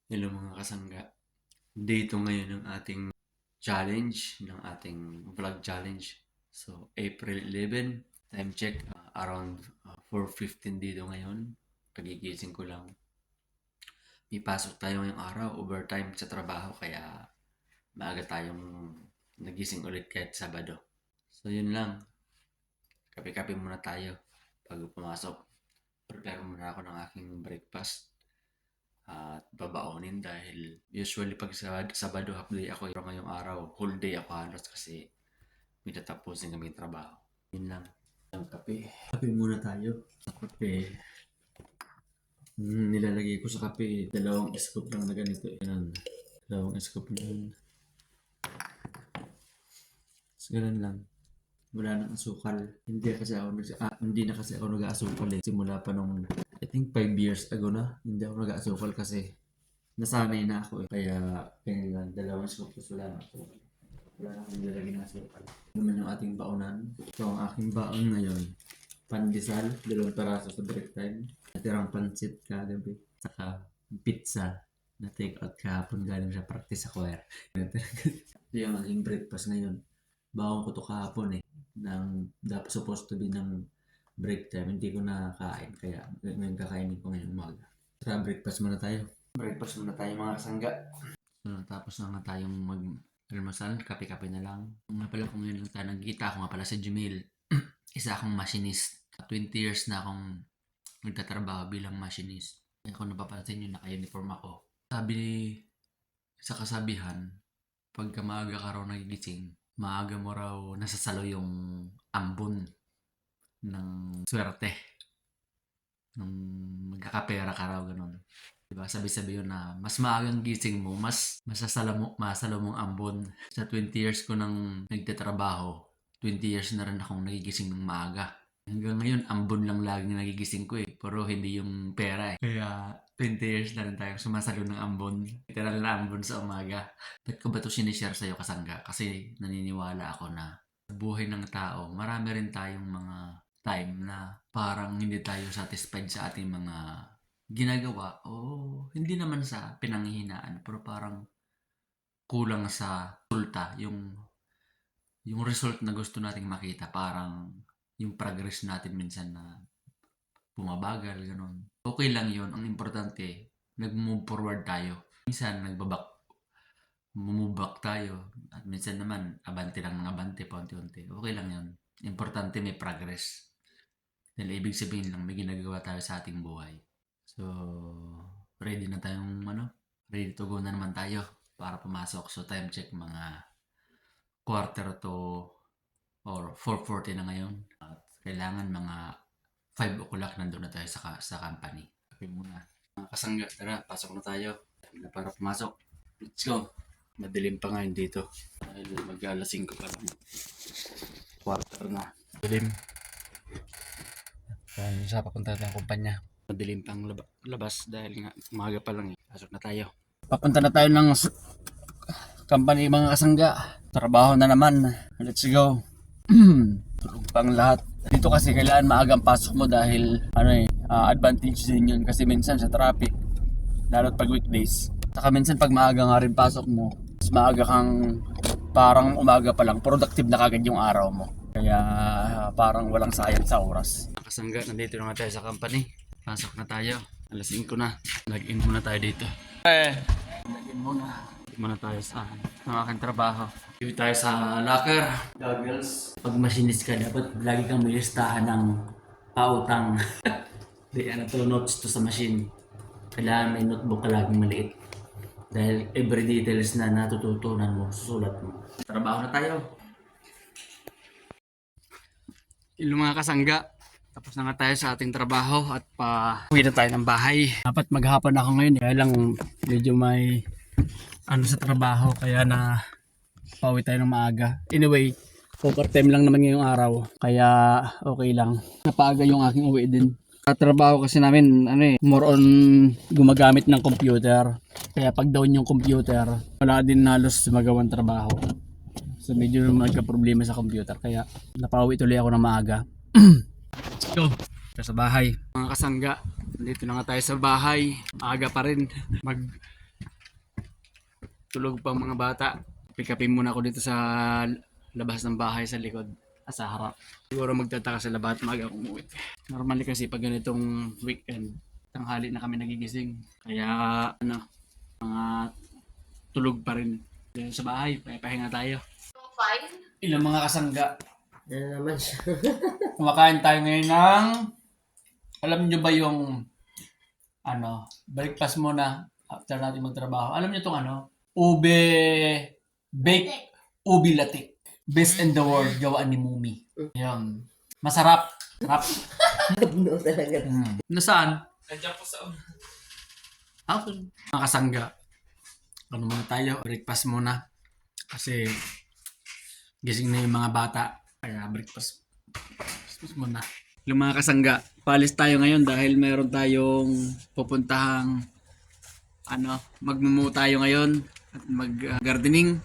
Hello mga kasangga. Day 2 ngayon ng ating challenge, ng ating vlog challenge. So, April 11, time check, around 4:15 dito ngayon. Pagigising ko lang. May pasok tayo ngayong araw, overtime sa trabaho, kaya maaga tayong nagising ulit kahit Sabado. So, yun lang. Kape-kape muna tayo bago pumasok. Prepare muna ako ng aking breakfast at babaonin dahil usually pag sa Sabado half day ako, pero ngayong araw whole day ako halos kasi may tatapusin kami trabaho. Yun lang. Ang kape. Kape muna tayo. Kape. Nilalagay ko sa kape, dalawang scoop lang na ganito. Ganun. Dalawang scoop na yun. So, ganun lang. Wala nang asukal. Hindi na kasi ako nag-aasukal eh. Simula pa nung I think 5 years ago na. Hindi ako nag-aasukal kasi nasanay na ako eh. Kaya lang, dalawang scoop wala na ako. Wala na akong nilalagay ng asukal. Naman yung ating baonan. So ang aking baon ngayon, pandesal, 2 peraso sa break time. Natirang pansit kagabi. Saka pizza na take out kahapon galing sa practice sa choir. Ito yung aking breakfast ngayon. Baon ko to kahapon eh. Dapat supposed to be ng break time. Hindi ko nakakain. Kaya ngayon kakainin ko ngayong umaga. Tara, breakfast muna tayo. Breakfast muna tayo mga kasangga. So, tapos na nga tayong mag-almasal. Kape-kape na lang. Nga pala kung ngayon lang tayo nagkita, ako nga pala sa Gmail. Isa akong machinist. 20 years na akong nagtatrabaho bilang machinist. Kaya kung napapansin nyo, naka-uniform ako. Sabi sa kasabihan, pagka maaga ka raw nagigising, maaga mo raw nasasalo yung ambon ng swerte. Nung magkakapera ka raw, ganun. Diba? Sabi-sabi yun na mas maagang gising mo, mas masalo mong ambon. Sa 20 years ko nang nagtatrabaho, 20 years na rin akong nagigising ng maaga. Hanggang ngayon, ambon lang laging nagigising ko eh. Pero hindi yung pera eh. Kaya 20 years na rin tayong sumasalo ng ambon. Literal na ambon sa umaga. Ba't ko ba ito sinishare sa'yo kasangga? Kasi naniniwala ako na sa buhay ng tao, marami rin tayong mga time na parang hindi tayo satisfied sa ating mga ginagawa o hindi naman sa pinanghihinaan pero parang kulang sa resulta yung result na gusto nating makita, parang yung progress natin minsan na bumabagal, ganun. Okay lang yun. Ang importante, nag-move forward tayo. Minsan, move back tayo. At minsan naman, abante lang ng abante, paunti-unti. Okay lang yun. Importante may progress. Dahil ibig sabihin lang, may ginagawa tayo sa ating buhay. So, ready na tayong, ready to go na naman tayo para pumasok. So, time check mga quarter to or 4:40 na ngayon. At kailangan mga 5 o'clock nandun na tayo sa company. Kape muna. Mga kasangga, tara, pasok na tayo. Para pumasok. Let's go. Madilim pa ngayon dito. Dahil mag-alas 5 pa lang. Quarter na. Dilim. Kaya sa papunta ng kumpanya. Madilim pang labas dahil nga umaga pa lang eh. Pasok na tayo. Papunta na tayo ng company mga kasangga. Trabaho na naman. Let's go. Tulog pang lahat. Dito kasi kailangan maagang pasok mo dahil advantage din yun kasi minsan sa traffic, lalo't pag weekdays. Saka minsan pag maaga nga rin pasok mo, mas maaga kang parang umaga pa lang, productive na kagad yung araw mo. Kaya parang walang sayang sa oras. Kasangga, nandito na tayo sa company. Pasok na tayo. Alas 5 na. Log-in muna tayo dito. Log-in muna tayo sa aking trabaho. Dito tayo sa locker. Goggles. Pag machinist ka, dapat lagi kang may listahan ng pautang. Di, notes to sa machine. Kailangan may notebook ka laging maliit. Dahil every details na natututunan mo, susulat mo. Trabaho na tayo. Yung mga kasangga, tapos na nga tayo sa ating trabaho at uwi na tayo ng bahay. Dapat maghapon ako ngayon, kaya lang medyo may sa trabaho, kaya na pauwi tayo ng maaga. Anyway, overtime lang naman ngayong araw, kaya okay lang. Napaaga yung aking uwi din. Trabaho kasi namin, more on gumagamit ng computer. Kaya pag down yung computer, wala din halos magawang trabaho. So medyo magka-problema sa computer, kaya napauwi tuloy ako ng maaga. Let's go. Sa bahay. Mga kasangga, dito na nga tayo sa bahay. Aga pa rin. tulog pa ang mga bata. Pick upin muna ako dito sa labas ng bahay sa likod. Sa harap. Siguro magtataka sa labat maaga akong umuwi. Normally kasi pag ganitong weekend, tanghali na kami nagigising. Kaya ano, mga tulog pa rin. Dito sa bahay, pahinga tayo. Ilang mga kasangga. Ano naman siya? Kumakain tayo ngayon ng, alam nyo ba yung, breakfast muna after natin magtrabaho. Alam nyo itong baked ube latik. Best in the world, gawaan ni Mumi. Yun. Masarap. Sarap. No talaga. Nasaan? Nandiyan po sa mga kasangga. Ano muna tayo? Breakfast muna. Kasi gising na yung mga bata. Kaya breakfast muna. Yung mga kasangga, paalis tayo ngayon dahil meron tayong pupuntahang magmumu tayo ngayon at mag-gardening.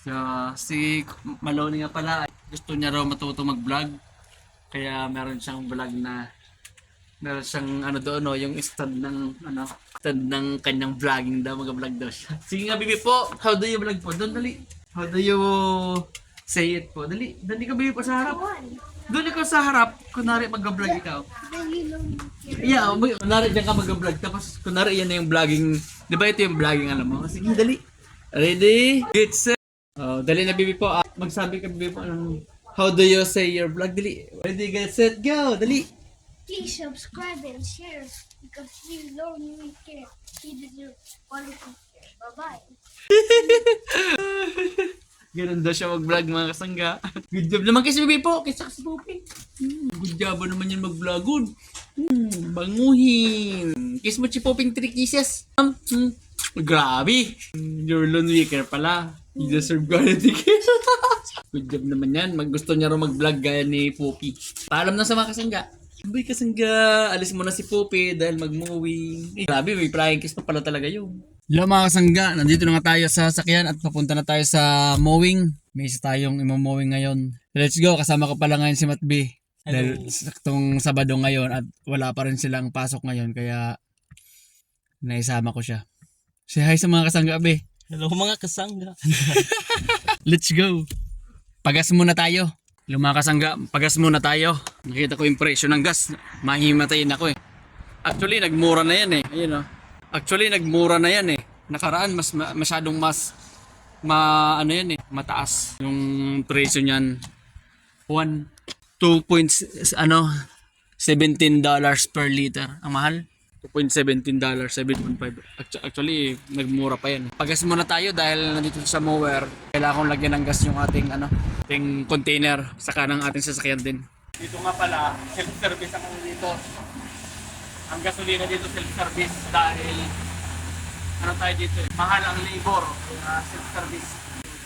So, si Maloney nga pala, gusto niya raw matuto mag-vlog. Kaya meron siyang vlog na meron siyang doon yung stand ng kanyang vlogging daw, mag-vlog daw siya. Sige nga bibi po, how do you vlog po? Doon dali. How do you say it po? Dali ka bibi po sa harap. Doon ikaw sa harap, kunwari mag-vlog ikaw. Yeah, kunwari dyan ka mag-vlog. Tapos kunwari yan na yung vlogging. Di ba ito yung vlogging alam mo? Sige, dali. Ready? Get set. Oh, dali na bibi po. Magsabi ka bibi po how do you say your vlog? Dali. Ready, get set, go. Dali. Please subscribe and share because we love you care. See the quality care. Bye-bye. Ganun daw siya mag-vlog mga kasangga. Good job naman kasi bibi po. Kisa kasi Popi. Good job naman yan mag-vlogod. Banguhin. Kiss mo si Poping 3 kisses. Grabe. You're lone weaker pala. You deserve quality care. Good job naman yan. Gusto niya raw mag-vlog gaya ni Poppy. Paalam na sa mga kasangga. Sabay kasangga, alis mo na si Poppy dahil mag-moving. Grabe, may flying kiss pa pala talaga yun. Hello mga kasangga, nandito na nga tayo sa sakyan at papunta na tayo sa mowing. May isa tayong imo-mowing ngayon. Let's go, kasama ko pala ngayon si Matbi. Dahil saktong Sabado ngayon at wala pa rin silang pasok ngayon kaya naisama ko siya. Say hi sa mga kasangga, be. Hello mga kasangga. Let's go. Pagas muna tayo. Mga kasangga, pagas muna tayo. Nakita ko yung presyo ng gas. Mahimatayin ako eh. Actually, nagmura na yan eh. Ayun oh. Actually, nagmura na yan eh. Nakaraan, masyadong mataas yung presyo niyan. $2.17 per liter. Ang mahal. $2.17, $7.5. Actually, nagmura pa yan. Pagas muna tayo dahil nandito sa mower. Kailangan kong lagyan ng gas yung ating container. Saka ng ating sasakyan din. Dito nga pala, self-service ang dito. Ang gasolina dito self-service dahil tayo dito eh. Mahal ang labor. Self-service.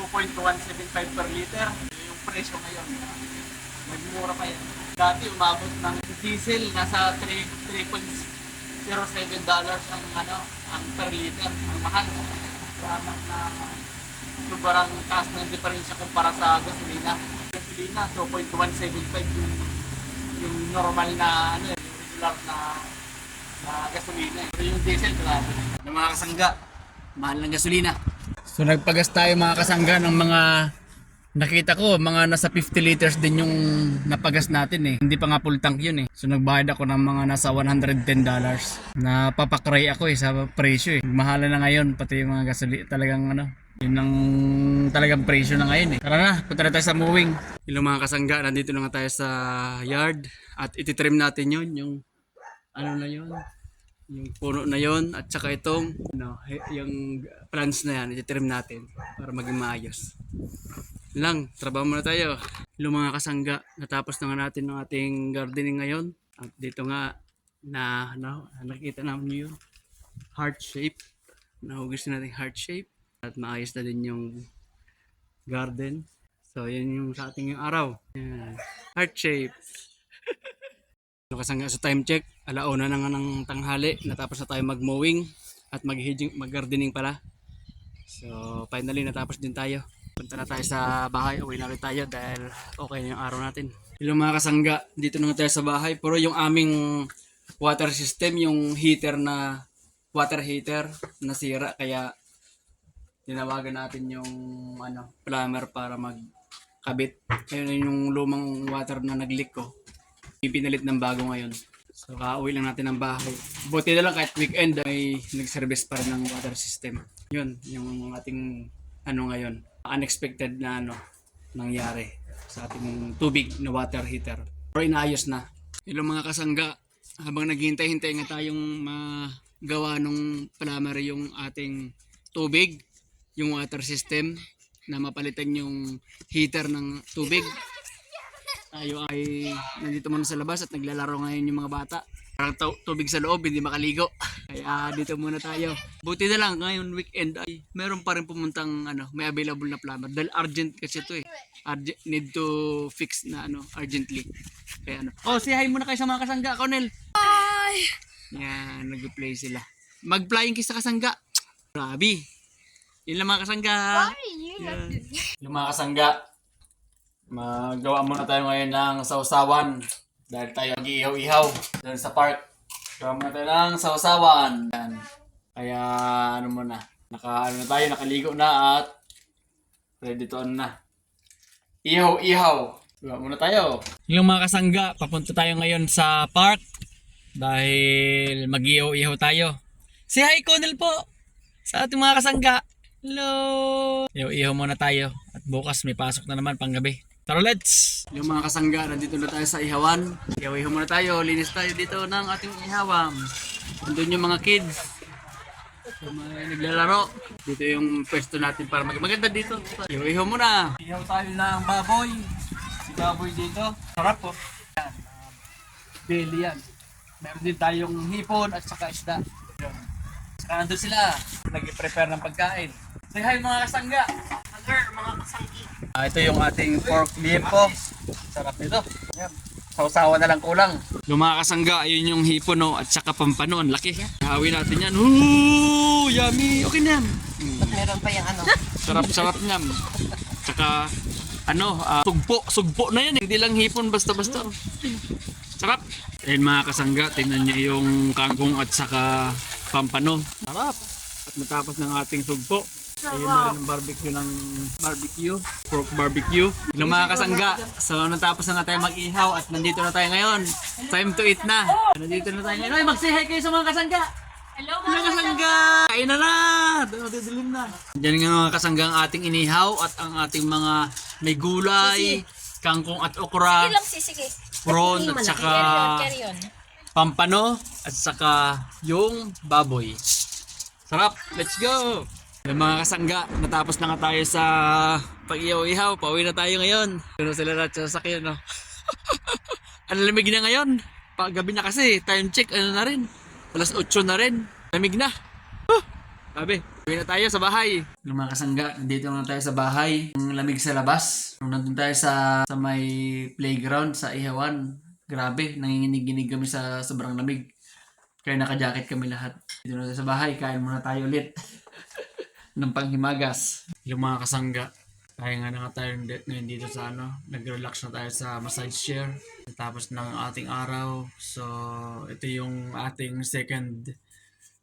2.175 per liter. Yung presyo ngayon. Nagmura pa yan. Dati umabot ng diesel nasa $3.07 ang per liter. Ang mahal. Kaya na sobrang taas ng diferensya kumpara sa gasolina. Gasolina 2.175 yung normal na yung regular na gasolina. Pero yung diesel grabe. Ng mga kasangga, mahal ng gasolina. So nagpagas tayo mga kasangga ng mga nakita ko, mga nasa 50 liters din yung napagas natin eh. Hindi pa nga full tank yun eh. So nagbayad ako ng mga nasa $110. Napapakray ako eh sa presyo eh. Mahala na ngayon pati yung mga gasolina talagang yun ang talagang presyo na ngayon eh. Tara na, punta na tayo sa mowing. Yung mga kasangga, nandito na nga tayo sa yard at ititrim natin yun, yung yung puno na yon at saka itong yung plants na yan ititrim natin para maging maayos. Lang, trabaho muna tayo. Yung mga kasangga, natapos na nga natin ng ating gardening ngayon. At dito nga nakikita namin yung heart shape. Nahugis na natin heart shape at maayos na din yung garden. So yan yung sa ating yung araw. Yan. Heart shape. Kasangga sa time check, 1:00 na nga ng tanghali, natapos na tayo mag-mowing at mag-gardening pala. So finally natapos din tayo. Punta na tayo sa bahay, uwi na rin tayo dahil okay na yung araw natin. Yung mga kasangga, dito na tayo sa bahay, pero yung aming water system, yung water heater nasira kaya tinawagan natin yung plumber para magkabit. Ayun yung lumang water na nag-leak ko. Pinalit ng bago ngayon. So kauwi lang natin ng bahay. Buti na lang kahit weekend ay nag-service pa rin ng water system. Yun, yung ating ngayon. Unexpected na nangyari sa ating tubig na water heater. Pero inaayos na. Yung mga kasangga, habang naghihintay-hintay nga tayong magawa nung plumber yung ating tubig, yung water system, na mapalitan yung heater ng tubig. Tayo ay nandito muna sa labas at naglalaro ngayon yung mga bata. Parang tubig sa loob, hindi makaligo. Kaya dito muna tayo. Buti na lang, ngayon weekend ay meron pa rin pumuntang may available na plumber. Dahil urgent kasi ito need to fix na urgently. Kaya Oh, say hi muna kayo sa mga kasangga, Cornel. Bye! Yan, nag-play sila. Mag-flying kiss sa kasangga. Grabe. Yun lang mga kasangga. Why you Yeah. have to Yung mga kasangga, magawa muna tayo ngayon ng sausawan dahil tayo mag-iihaw-ihaw doon sa park. Gawa muna tayo ng sausawan. Yan. Kaya muna, nakaligo na at ready to na. Ihaw-ihaw. Gawa muna tayo. Yung mga kasangga, papunta tayo ngayon sa park dahil mag-ihaw-ihaw tayo. Say hi, Connell po! Sa ating mga kasangga. Hello! Ihaw-ihaw muna tayo at bukas may pasok na naman panggabi. Tara, let's! Yung mga kasangga, nandito na tayo sa ihawan. Ihaw-ihaw muna tayo. Linis tayo dito ng ating ihawam. Nandun yung mga kids. May naglalaro. Dito yung pwesto natin para maganda dito. Ihaw-ihaw muna. Ihaw tayo ng baboy. Si baboy dito. Sarap po. Yan. Belly yan. Meron din tayong hipon at saka isda. Yan. Saka nandun sila. Nag-prepare ng pagkain. Say hi mga kasangga. Ito yung ating pork liempo. Sarap nito. Yan. Sausawa na lang kulang. Yung mga kasangga, ayun yung hipon at saka pampano. Ang laki. Hawin natin yan. Ooh, yummy. Okay na yan. Meron pa yung Sarap-sarap niyan. Tsaka sugpo na yan. Hindi lang hipon basta-basta. Sarap. Ayun mga kasangga, tingnan niyo yung kangkong at saka pampano. Sarap. At matapos ng ating sugpo, ayun na rin ang barbecue, pork barbecue. Yung mga kasangga, so natapos na tayo mag-ihaw at nandito na tayo ngayon. Time to eat na. Nandito na tayo ngayon. Ay, mag-say hi kayo sa mga kasangga. Hello, Mga kasangga! Kain na na! Dilim na. Diyan nga mga kasangga ang ating inihaw at ang ating mga may gulay, kangkong at okra, sige. prawn at saka Carry on. pampano at saka yung baboy. Sarap! Let's go! Yung mga kasangga, natapos na nga tayo sa pag-ihaw-ihaw. Pauwi na tayo ngayon. Ano sila na sa sakyan, no? Ang lamig na ngayon. Paggabi na kasi, time check, na rin. Alas 8 na rin. Lamig na. Sabi, uwi na tayo sa bahay. Yung mga kasangga, nandito na tayo sa bahay. Ang lamig sa labas. Nung nandun tayo sa may playground, sa ihawan. Grabe, nanginginig-ginig kami sa sobrang lamig. Kaya naka-jacket kami lahat. Dito na tayo sa bahay, kain muna tayo ulit. Ng panghimagas. Yung mga kasangga, kaya nga na tayo ngayon dito sa nag-relax na tayo sa massage chair. Tapos ng ating araw. So, ito yung ating second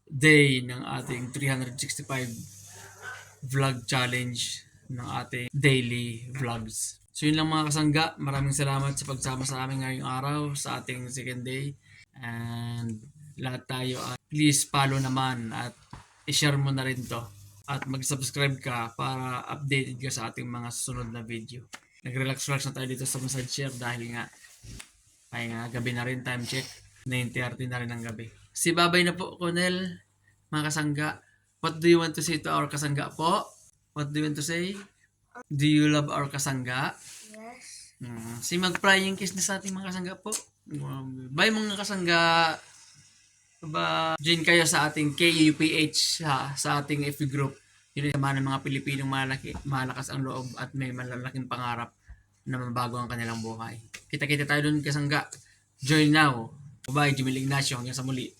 day ng ating 365 vlog challenge ng ating daily vlogs. So yun lang mga kasangga, maraming salamat sa pagsama sa amin ngayong araw sa ating second day. And lahat tayo please follow naman at i-share mo na rin to. At mag-subscribe ka para updated ka sa ating mga susunod na video. Nag-relax-relax na tayo dito sa massage chair dahil nga ay gabi na rin, time check. 9:30 na rin ng gabi. Si babay na po, Connell, mga kasangga. What do you want to say to our kasangga po? What do you want to say? Do you love our kasangga? Yes. Si mag-flying kiss na sa ating mga kasangga po. Bye mga kasangga. Join kayo sa ating KUPH sa ating FB group. Yun yung ng mga Pilipinong malakas ang loob at may malalaking pangarap na mabago ang kanilang buhay. Kita-kita tayo doon kasangga. Join now. Bye, Jimmy Ignacio. Hanggang sa muli.